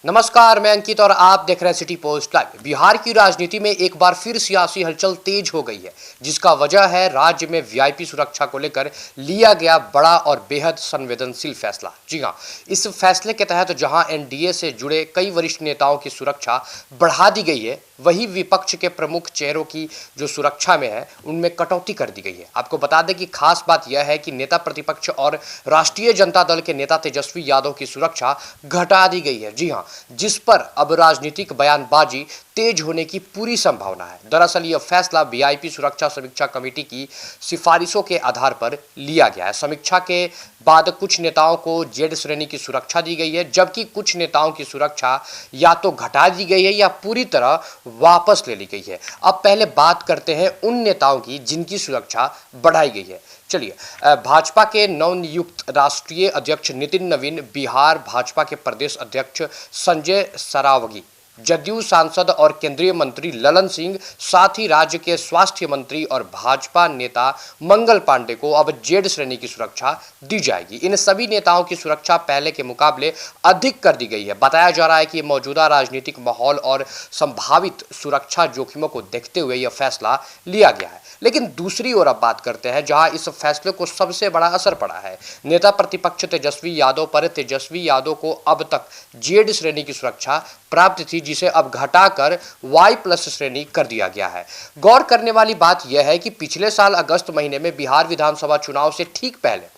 नमस्कार, मैं अंकित और आप देख रहे हैं सिटी पोस्ट लाइव। बिहार की राजनीति में एक बार फिर सियासी हलचल तेज हो गई है, जिसका वजह है राज्य में वीआईपी सुरक्षा को लेकर लिया गया बड़ा और बेहद संवेदनशील फैसला। जी हां, इस फैसले के तहत जहां एनडीए से जुड़े कई वरिष्ठ नेताओं की सुरक्षा बढ़ा दी गई है, वही विपक्ष के प्रमुख चेहरों की जो सुरक्षा में है उनमें कटौती कर दी गई है। आपको बता दें कि खास बात यह है कि नेता प्रतिपक्ष और राष्ट्रीय जनता दल के नेता तेजस्वी यादव की सुरक्षा घटा दी गई है। जी हां, जिस पर अब राजनीतिक बयानबाजी तेज होने की पूरी संभावना है। दरअसल यह फैसला वीआईपी सुरक्षा समीक्षा कमेटी की सिफारिशों के आधार पर लिया गया है। समीक्षा के बाद कुछ नेताओं को जेड श्रेणी की सुरक्षा दी गई है, जबकि कुछ नेताओं की सुरक्षा या तो घटा दी गई है या पूरी तरह वापस ले ली गई है। अब पहले बात करते हैं उन नेताओं की जिनकी सुरक्षा बढ़ाई गई है। चलिए, भाजपा के नवनियुक्त राष्ट्रीय अध्यक्ष नितिन नवीन, बिहार भाजपा के प्रदेश अध्यक्ष संजय सरावगी, जदयू सांसद और केंद्रीय मंत्री ललन सिंह, साथ ही राज्य के स्वास्थ्य मंत्री और भाजपा नेता मंगल पांडे को अब जेड श्रेणी की सुरक्षा दी जाएगी। इन सभी नेताओं की सुरक्षा पहले के मुकाबले अधिक कर दी गई है। बताया जा रहा है कि मौजूदा राजनीतिक माहौल और संभावित सुरक्षा जोखिमों को देखते हुए यह फैसला लिया गया है। लेकिन दूसरी ओर अब बात करते हैं जहां इस फैसले को सबसे बड़ा असर पड़ा है नेता प्रतिपक्ष तेजस्वी यादव पर। तेजस्वी यादव को अब तक जेड श्रेणी की सुरक्षा प्राप्त थी, जिसे अब घटाकर वाई+ श्रेणी कर दिया गया है। गौर करने वाली बात यह है कि पिछले साल अगस्त महीने में बिहार विधानसभा चुनाव से ठीक पहले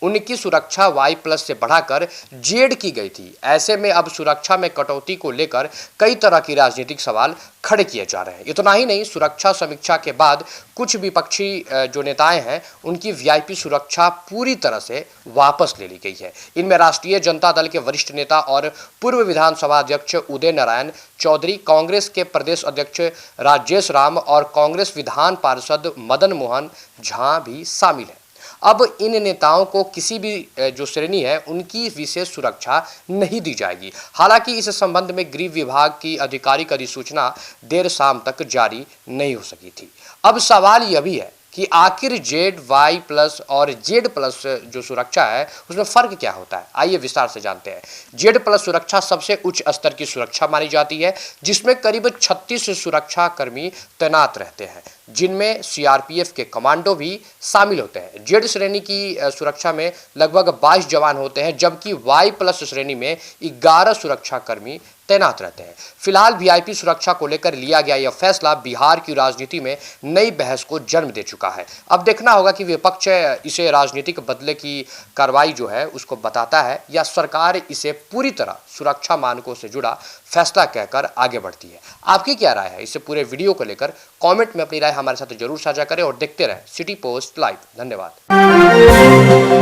उनकी सुरक्षा वाई+ से बढ़ाकर जेड की गई थी। ऐसे में अब सुरक्षा में कटौती को लेकर कई तरह की राजनीतिक सवाल खड़े किए जा रहे हैं। इतना ही नहीं, सुरक्षा समीक्षा के बाद कुछ विपक्षी जो नेताएं हैं उनकी वीआईपी सुरक्षा पूरी तरह से वापस ले ली गई है। इनमें राष्ट्रीय जनता दल के वरिष्ठ नेता और पूर्व विधानसभा अध्यक्ष उदय नारायण चौधरी, कांग्रेस के प्रदेश अध्यक्ष राजेश राम और कांग्रेस विधान पार्षद मदन मोहन झा भी शामिल है। अब इन नेताओं को किसी भी जो श्रेणी है उनकी विशेष सुरक्षा नहीं दी जाएगी। हालांकि इस संबंध में गृह विभाग की आधिकारिक अधिसूचना देर शाम तक जारी नहीं हो सकी थी। अब सवाल यह भी है कि आखिर जेड, वाई+ और जेड+ जो सुरक्षा है उसमें फर्क क्या होता है। आइए विस्तार से जानते हैं। जेड+ सुरक्षा सबसे उच्च स्तर की सुरक्षा मानी जाती है, जिसमें करीब 36 सुरक्षा कर्मी तैनात रहते हैं, जिनमें सीआरपीएफ के कमांडो भी शामिल होते हैं। जेड श्रेणी की सुरक्षा में लगभग 22 जवान होते हैं, जबकि वाई+ श्रेणी में 11 सुरक्षा कर्मी तैनात रहते हैं। फिलहाल वीआईपी सुरक्षा को लेकर लिया गया यह फैसला बिहार की राजनीति में नई बहस को जन्म दे चुका है। अब देखना होगा कि विपक्ष इसे राजनीतिक बदले की कार्रवाई जो है उसको बताता है या सरकार इसे पूरी तरह सुरक्षा मानकों से जुड़ा फैसला कहकर आगे बढ़ती है। आपकी क्या राय है इस पूरे वीडियो को लेकर? कमेंट में अपनी राय हमारे साथ जरूर साझा करें और देखते रहें सिटी पोस्ट लाइव। धन्यवाद।